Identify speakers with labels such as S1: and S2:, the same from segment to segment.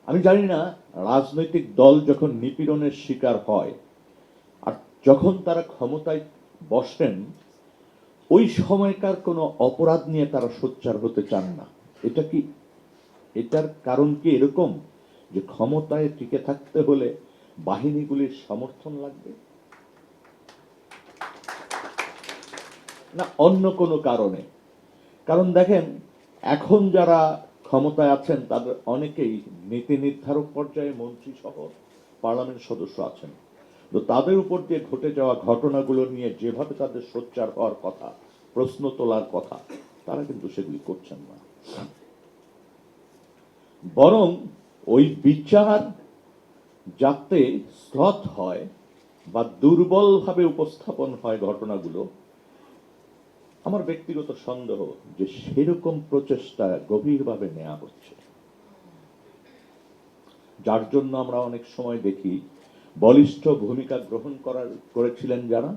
S1: আমি জানি না রাজনৈতিক দল যখন নিপীড়নের শিকার হয় আর যখন তারা ক্ষমতায় বসেন ওই সময়কার কোনো অপরাধ নিয়ে তারা সোচ্চার হতে চান না। এটা কি, এটার কারণ কি এরকম যে ক্ষমতায় টিকে থাকতে হলে বাহিনীগুলির সমর্থন লাগবে, না অন্য কোনো কারণে? কারণ দেখেন, এখন যারা ক্ষমতায় আছেন তাদের অনেকেই নীতি নির্ধারক পর্যায়ে মন্ত্রী সহ পার্লামেন্ট সদস্য আছেন। তো তাদের উপর দিয়ে ঘটে যাওয়া ঘটনাগুলো নিয়ে যেভাবে তাদের সোচ্চার হওয়ার কথা, প্রশ্ন তোলার কথা, তারা কিন্তু সেগুলি করছেন না। বরং ওই বিচার যাতে শ্লথ হয় বা দুর্বলভাবে উপস্থাপন হয় ঘটনাগুলো, আমার ব্যক্তিগত সন্দেহ যে সেরকম প্রচেষ্টা গভীরভাবে নেওয়া হচ্ছে, যার জন্য আমরা অনেক সময় দেখি বলিষ্ঠ ভূমিকা গ্রহণ করেছিলেন যারা,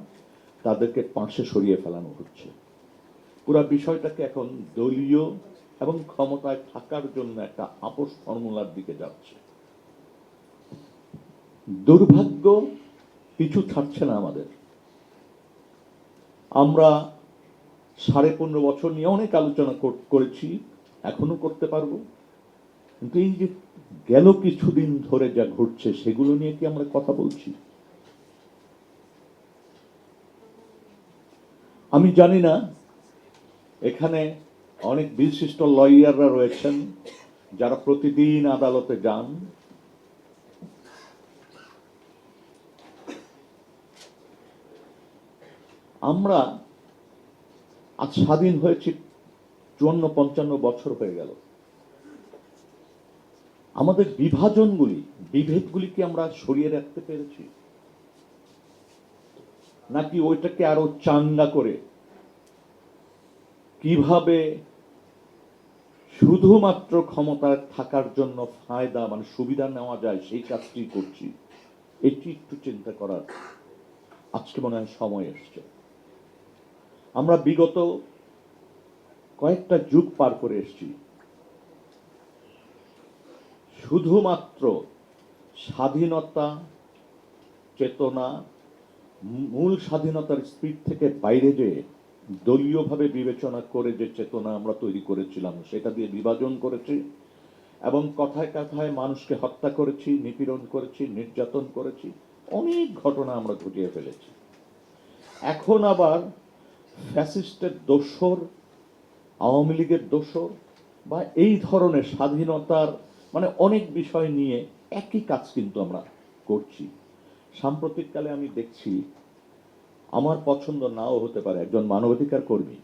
S1: তাদেরকে পাশে সরিয়ে ফেলানো হচ্ছে। পুরো বিষয়টাকে এখন দলীয় এবং ক্ষমতায় থাকার জন্য একটা আপোষ ফর্মুলার দিকে যাচ্ছে। দুর্ভাগ্য পিছু ছাড়ছে না আমাদের। আমরা 15.5 বছর নিয়ে অনেক আলোচনা করেছি, এখনো করতে পারবো, কিন্তু এই যে গেল কিছুদিন ধরে যা ঘটছে সেগুলো নিয়ে কি আমরা কথা বলছি? আমি জানি না এখানে অনেক বিশিষ্ট লয়াররা রয়েছেন যারা প্রতিদিন আদালতে যান। আমরা আজ স্বাধীন হয়েছি 54-55 বছর হয়ে গেল। আমাদের বিভাজনগুলি, বিভেদগুলি কি আমরা সরিয়ে রাখতে পেরেছি, নাকি ওইটাকে আরো চাঙ্গা করে কিভাবে শুধুমাত্র ক্ষমতায় থাকার জন্য ফায়দা মানে সুবিধা নেওয়া যায় সেই কাজটি করছি? এটি একটু চিন্তা করার আজকে মনে হয় সময় এসছে। আমরা বিগত কয়েকটা যুগ পার করে এসেছি শুধুমাত্র স্বাধীনতা চেতনা, মূল স্বাধীনতার স্পিরিট থেকে বাইরে যেয়ে দলীয়ভাবে বিবেচনা করে যে চেতনা আমরা তৈরি করেছিলাম সেটা দিয়ে বিভাজন করেছি এবং কথায় কথায় মানুষকে হত্যা করেছি, নিপীড়ন করেছি, নির্যাতন করেছি, অনেক ঘটনা আমরা ঘটিয়ে ফেলেছি। এখন আবার ফ্যাসিস্টের দোসর, আওয়ামী লীগের দোসর বা এই ধরনের স্বাধীনতার মানে অনেক বিষয় নিয়ে একই কাজ কিন্তু আমরা করছি। সাম্প্রতিককালে আমি দেখছি, আমার পছন্দ নাও হতে পারে, একজন মানবাধিকার কর্মী,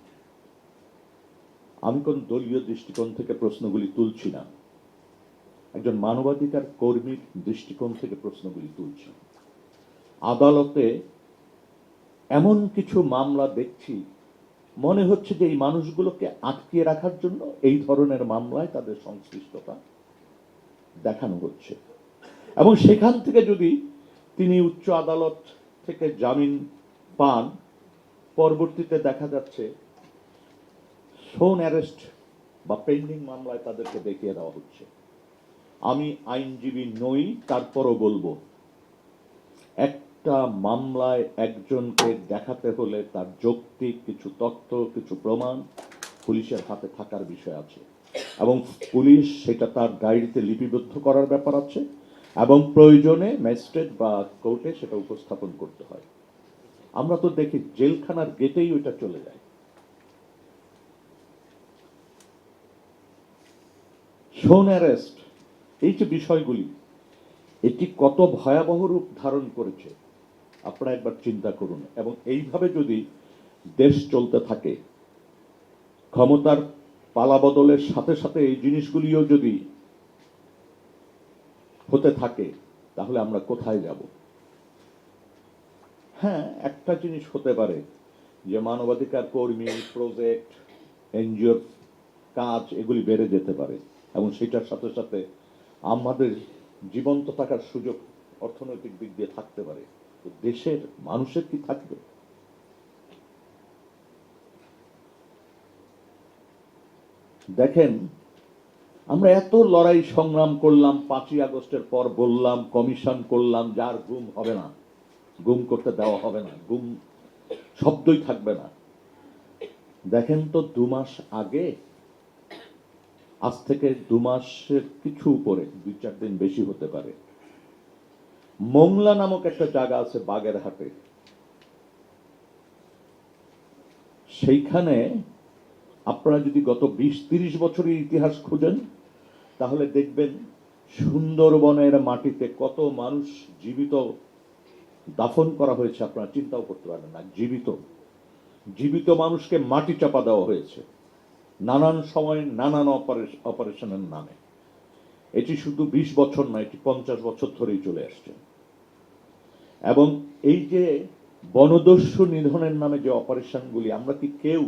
S1: আমি কোন দলীয় দৃষ্টিকোণ থেকে প্রশ্নগুলি তুলছি না, একজন মানবাধিকার কর্মীর দৃষ্টিকোণ থেকে প্রশ্নগুলি তুলছি। আদালতে এমন কিছু মামলা দেখছি মনে হচ্ছে যে এই মানুষগুলোকে আটকিয়ে রাখার জন্য এই ধরনের মামলায় তাদের সংশ্লিষ্টতা দেখানো হচ্ছে এবং সেখান থেকে যদি তিনি উচ্চ আদালত থেকে জামিন পান, পরবর্তীতে দেখা যাচ্ছে শোন অ্যারেস্ট বা পেন্ডিং মামলায় তাদেরকে দেখিয়ে দেওয়া হচ্ছে। আমি আইনজীবী নই, তারপরও বলবো একটা মামলায় একজনকে দেখাতে হলে তার যৌক্তিক কিছু তথ্য, কিছু প্রমাণ পুলিশের হাতে থাকার বিষয় আছে এবং পুলিশ সেটা তার ডায়েরিতে লিপিবদ্ধ করার ব্যাপার আছে এবং প্রয়োজনে ম্যাজিস্ট্রেট বা কোর্টে সেটা উপস্থাপন করতে হয়। আমরা তো দেখি জেলখানার গেটেই ওইটা চলে যায়। শোন অ্যারেস্ট, এই যে বিষয়গুলি, এটি কত ভয়াবহ রূপ ধারণ করেছে আপনারা একবার চিন্তা করুন। এবং এইভাবে যদি দেশ চলতে থাকে, ক্ষমতার পালাবদলের সাথে সাথে এই জিনিসগুলিও যদি হতে থাকে, তাহলে আমরা কোথায় যাব? হ্যাঁ, একটা জিনিস হতে পারে যে মানবাধিকার কর্মী, প্রজেক্ট, এনজিওর কাজ এগুলি বেড়ে যেতে পারে এবং সেটার সাথে সাথে আমাদের জীবন্ত থাকার সুযোগ অর্থনৈতিক দিক দিয়ে থাকতে পারে। দেশের মানুষের কি থাকবে? দেখেন, আমরা এত লড়াই সংগ্রাম করলাম, 5ই আগস্টের পর বললাম, কমিশন করলাম, যার গুম হবে না, গুম করতে দেওয়া হবে না, গুম শব্দই থাকবে না। দেখেন তো 2 মাস আগে, আজ থেকে 2 মাসের কিছু উপরে, 2-4 দিন বেশি হতে পারে, মোংলা নামক একটা জায়গা আছে বাগেরহাটে, সেইখানে আপনারা যদি গত 20-30 বছরের ইতিহাস খুঁজেন তাহলে দেখবেন সুন্দরবনের মাটিতে কত মানুষ জীবিত দাফন করা হয়েছে, আপনারা চিন্তাও করতে পারেন না। জীবিত জীবিত মানুষকে মাটি চাপা দেওয়া হয়েছে নানান সময় নানান অপারেশনের নামে। এটি শুধু 20 বছর নয়, এটি 50 বছর ধরেই চলে আসছে। এবং এই যে বনদস্যু নিধনের নামে যে অপারেশনগুলি, আমরা কি কেউ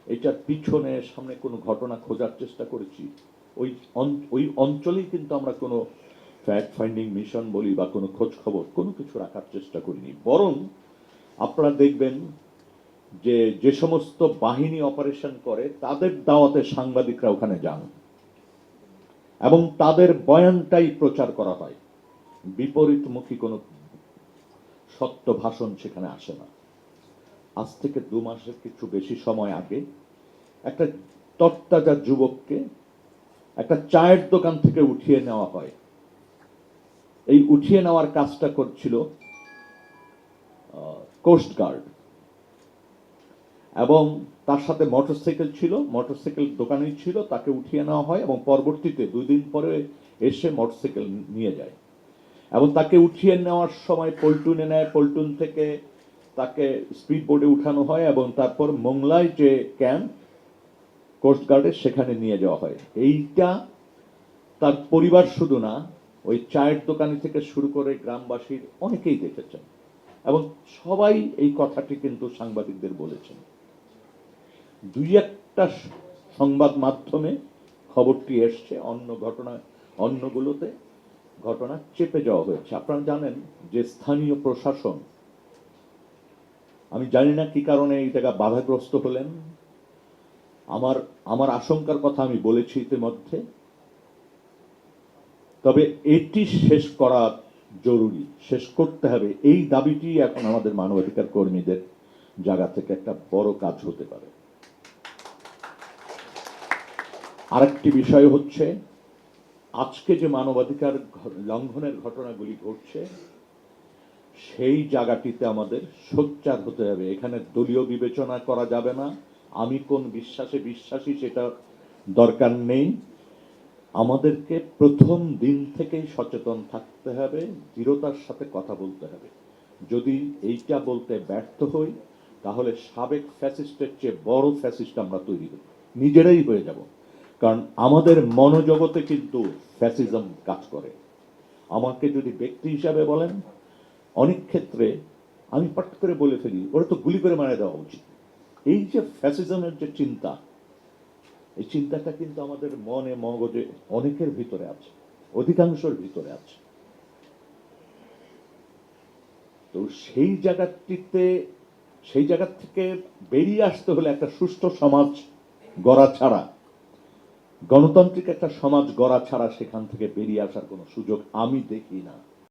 S1: এটার পিছনে সামনে কোনো ঘটনা খোঁজার চেষ্টা করেছি? ওই অঞ্চলেই কিন্তু আমরা কোনো ফ্যাক্ট ফাইন্ডিং মিশন বলি বা কোনো খোঁজ খবর কোনো কিছু রাখার চেষ্টা করিনি। বরং আপনারা দেখবেন যে যে সমস্ত বাহিনী অপারেশন করে তাদের দাওয়াতে সাংবাদিকরা ওখানে যান এবং তাদের বয়ানটাই প্রচার করা হয়, বিপরীতমুখী কোনো সত্য ভাষণ সেখানে আসে না। আজ থেকে 2 মাসের কিছু বেশি সময় আগে একটা তরতাজা যুবককে একটা চায়ের দোকান থেকে উঠিয়ে নেওয়া হয়। এই উঠিয়ে নেওয়ার কাজটা করছিল কোস্ট গার্ড এবং তার সাথে মোটরসাইকেল ছিল, মোটরসাইকেল দোকানেই ছিল, তাকে উঠিয়ে নেওয়া হয় এবং পরবর্তীতে 2 দিন পরে এসে মোটরসাইকেল নিয়ে যায় এবং তাকে উঠিয়ে নেওয়ার সময় পল্টুনে নেয়, পল্টুন থেকে তাকে স্পিড বোর্ডে উঠানো হয় এবং তারপর মোংলায় যে ক্যাম্প কোস্ট গার্ডের সেখানে নিয়ে যাওয়া হয়। এইটা তার পরিবার শুধু না, ওই চায়ের দোকানি থেকে শুরু করে গ্রামবাসীর অনেকেই দেখেছেন এবং সবাই এই কথাটি কিন্তু সাংবাদিকদের বলেছেন। 2-1টা সংবাদ মাধ্যমে খবরটি এসছে, অন্যগুলোতে ঘটনা চেপে যাওয়া হয়েছে। আপনারা জানেন যে স্থানীয় প্রশাসন, আমি জানি না কি কারণে এই জায়গা বাধাগ্রস্ত হলেন। আমার আশঙ্কার কথা আমি বলেছি ইতিমধ্যে, তবে এটি শেষ করা জরুরি, শেষ করতে হবে। এই দাবিটি এখন আমাদের মানবাধিকার কর্মীদের জায়গা থেকে একটা বড় কাজ হতে পারে। আরেকটি বিষয় হচ্ছে, আজকে যে মানবাধিকার লঙ্ঘনের ঘটনাগুলি ঘটছে সেই জায়গাটিতে আমাদের সোচ্চার হতে হবে। এখানে দলীয় বিবেচনা করা যাবে না, আমি কোন বিশ্বাসে বিশ্বাসী সেটা দরকার নেই। আমাদেরকে প্রথম দিন থেকেই সচেতন থাকতে হবে, দৃঢ়তার সাথে কথা বলতে হবে। যদি এইটা বলতে ব্যর্থ হই তাহলে সাবেক ফ্যাসিস্টের চেয়ে বড় ফ্যাসিস্ট আমরা তৈরি হই, নিজেরাই হয়ে যাব। কারণ আমাদের মনোজগতে কিন্তু ফ্যাসিজম কাজ করে। আমাকে যদি ব্যক্তি হিসাবে বলেন, অনেক ক্ষেত্রে আমি পাট করে বলে ফেলি ওরা তো গুলি করে মারা দেওয়া উচিত। এই যে ফ্যাসিজমের যে চিন্তা, এই চিন্তাটা কিন্তু আমাদের মনে মগজে অনেকের ভিতরে আছে, অধিকাংশের ভিতরে আছে। তো সেই জায়গা থেকে বেরিয়ে আসতে হলে একটা সুষ্ঠু সমাজ গড়া ছাড়া, গণতান্ত্রিক একটা সমাজ গড়া ছাড়া সেখান থেকে বেরিয়ে আসার কোনো সুযোগ আমি দেখি না।